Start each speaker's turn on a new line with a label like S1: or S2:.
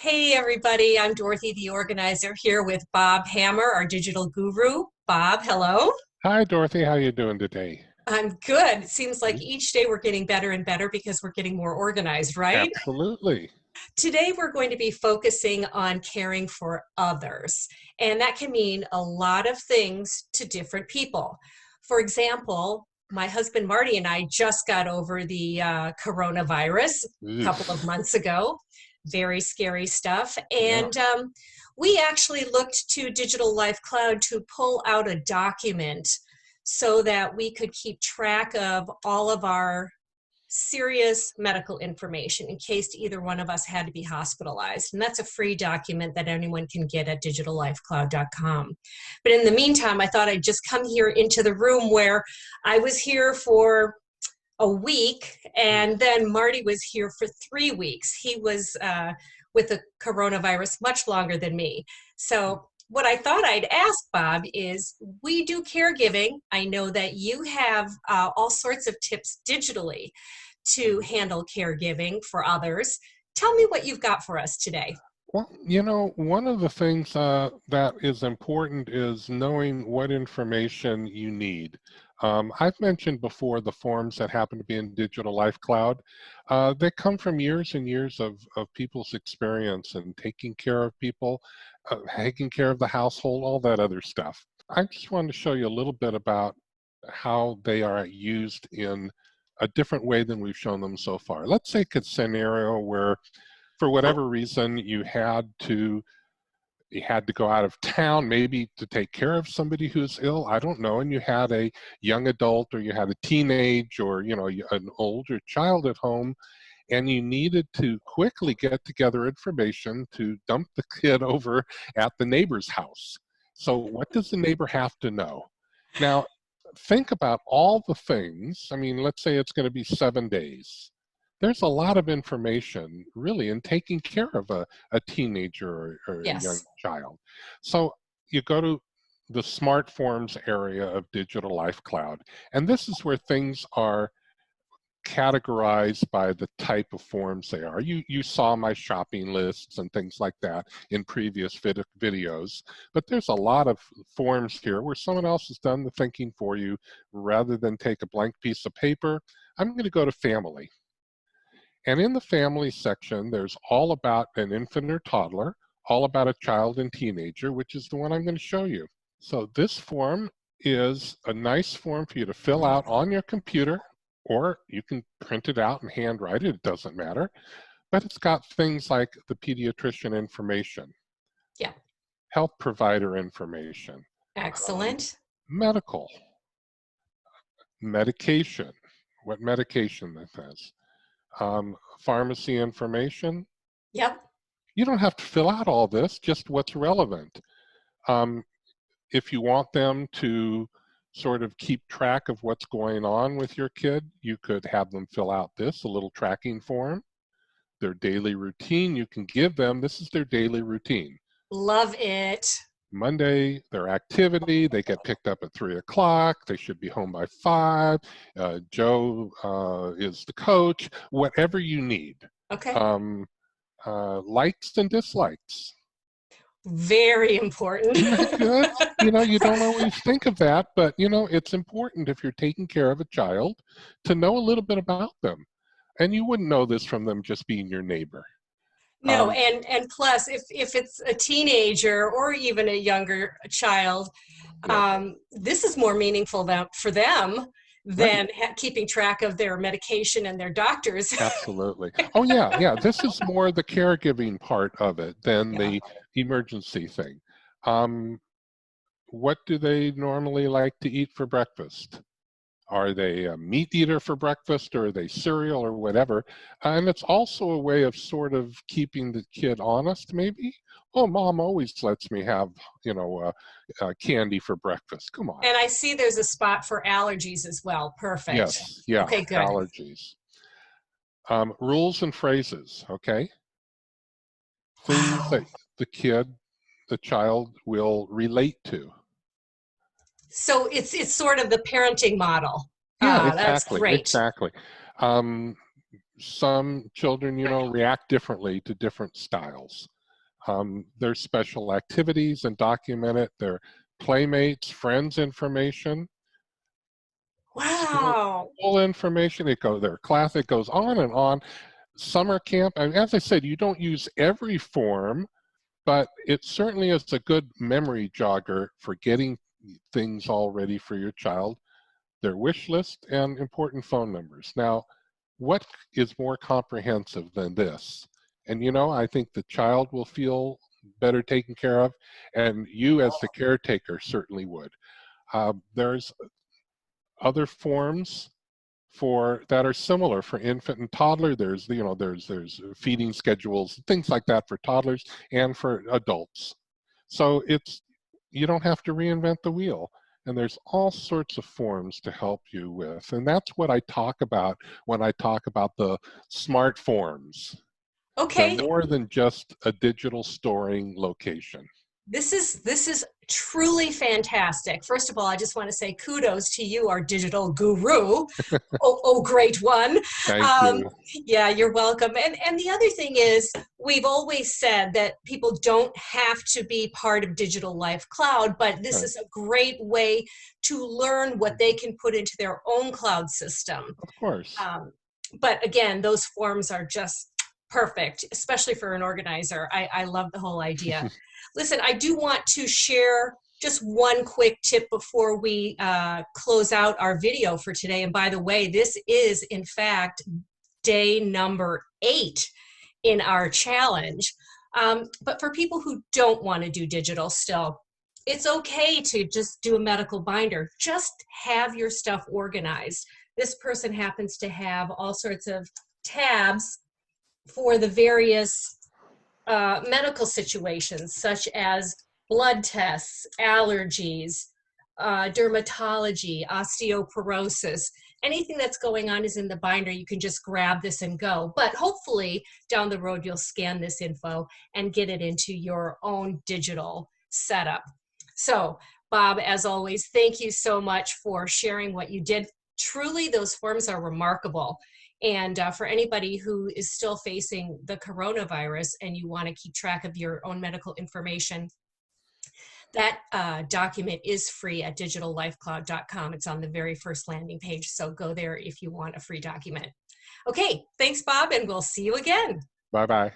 S1: Hey everybody, I'm Dorothy the Organizer here with Bob Hammer, our digital guru. Bob, hello.
S2: Hi, Dorothy. How you doing today?
S1: I'm good. It seems like
S2: Mhm.
S1: each day we're getting better and better because we're getting more organized, right?
S2: Absolutely.
S1: Today we're going to be focusing on caring for others, and that can mean a lot of things to different people. For example, my husband Marty and I just got over the coronavirus a couple of
S2: Oof.
S1: months ago. Very scary stuff.
S2: Yeah.
S1: And we actually looked to Digital Life Cloud to pull out a document so that we could keep track of all of our serious medical information in case either one of us had to be hospitalized. And that's a free document that anyone can get at digitallifecloud.com. But in the meantime, I thought I'd just come here into the room where I was here for a week, and then Marty was here for 3 weeks. He was with the coronavirus much longer than me. So what I thought I'd ask Bob is, we do caregiving. I know that you have all sorts of tips digitally to handle caregiving for others. Tell me what you've got for us today.
S2: Well, one of the things that is important is knowing what information you need. I've mentioned before the forms that happen to be in Digital Life Cloud. They come from years and years of people's experience and taking care of people, taking care of the household, all that other stuff. I just wanted to show you a little bit about how they are used in a different way than we've shown them so far. Let's take a scenario where for whatever reason you had to go out of town, maybe to take care of somebody who's ill, I don't know, and you had a young adult or you had a teenage or an older child at home, and you needed to quickly get together information to dump the kid over at the neighbor's house. So what does the neighbor have to know? Now, think about all the things. I mean, let's say it's going to be 7 days. There's a lot of information really in taking care of a teenager or a young
S1: Yes.
S2: child. So you go to the smart forms area of Digital Life Cloud, and this is where things are categorized by the type of forms they are. You saw my shopping lists and things like that in previous videos, but there's a lot of forms here where someone else has done the thinking for you. Rather than take a blank piece of paper, I'm going to go to family. And in the family section, there's all about an infant or toddler, all about a child and teenager, which is the one I'm going to show you. So this form is a nice form for you to fill out on your computer, or you can print it out and handwrite it, it doesn't matter. But it's got things like the pediatrician information,
S1: Yeah.
S2: health provider information,
S1: Excellent.
S2: medical, medication, what medication that has, pharmacy information.
S1: Yep.
S2: You don't have to fill out all this, just what's relevant. Um, if you want them to sort of keep track of what's going on with your kid, you could have them fill out this, a little tracking form. Their daily routine, you can give them, this is their daily routine.
S1: Love it.
S2: Monday, their activity, they get picked up at 3 o'clock, they should be home by 5. Joe is the coach, whatever you need.
S1: Okay.
S2: Um, Likes and dislikes.
S1: Very important.
S2: Isn't that good? You don't always think of that, but it's important if you're taking care of a child to know a little bit about them. And you wouldn't know this from them just being your neighbor.
S1: No,
S2: Um,
S1: and plus, if it's a teenager or even a younger child,
S2: yeah,
S1: this is more meaningful for them
S2: right.
S1: than keeping track of their medication and their doctors.
S2: Absolutely. Oh, yeah, yeah. This is more the caregiving part of it than
S1: Yeah.
S2: the emergency thing. Um, what do they normally like to eat for breakfast? Are they a meat eater for breakfast, or are they cereal or whatever? And it's also a way of sort of keeping the kid honest, maybe. Oh, mom always lets me have, candy for breakfast. Come on.
S1: And I see there's a spot for allergies as well. Perfect.
S2: Yes, yeah,
S1: Okay, good.
S2: allergies. Rules and phrases, okay? Things that
S1: Wow.
S2: the child will relate to.
S1: So it's sort of the parenting model.
S2: Yeah,
S1: That's
S2: exactly,
S1: great.
S2: exactly. Um, some children, react differently to different styles. There's special activities and document it. Their playmates, friends information,
S1: Wow.
S2: school information. Their class, it goes on and on. Summer camp, and as I said, you don't use every form, but it certainly is a good memory jogger for getting things all ready for your child, their wish list, and important phone numbers. Now, what is more comprehensive than this? And I think the child will feel better taken care of, and you as the caretaker certainly would. There's other forms that are similar for infant and toddler. There's there's feeding schedules, things like that for toddlers and for adults. So you don't have to reinvent the wheel. And there's all sorts of forms to help you with. And that's what I talk about when I talk about the smart forms. They're
S1: Okay.
S2: more than just a digital storing location.
S1: This is truly fantastic. First of all, I just want to say kudos to you, our digital guru. Oh, great one.
S2: Thank you.
S1: Yeah, you're welcome. And the other thing is, we've always said that people don't have to be part of Digital Life Cloud, but this is a great way to learn what they can put into their own cloud system.
S2: Of course.
S1: But again, those forms are just perfect, especially for an organizer. I love the whole idea. Listen, I do want to share just one quick tip before we close out our video for today. And by the way, this is in fact day number 8 in our challenge. But for people who don't want to do digital still, it's okay to just do a medical binder. Just have your stuff organized. This person happens to have all sorts of tabs for the various medical situations, such as blood tests, allergies, dermatology, osteoporosis. Anything that's going on is in the binder. You can just grab this and go. But hopefully down the road, you'll scan this info and get it into your own digital setup. So, Bob, as always, thank you so much for sharing what you did. Truly, those forms are remarkable. And for anybody who is still facing the coronavirus and you want to keep track of your own medical information, that document is free at digitallifecloud.com. It's on the very first landing page, so go there if you want a free document. Okay, thanks, Bob, and we'll see you again.
S2: Bye-bye.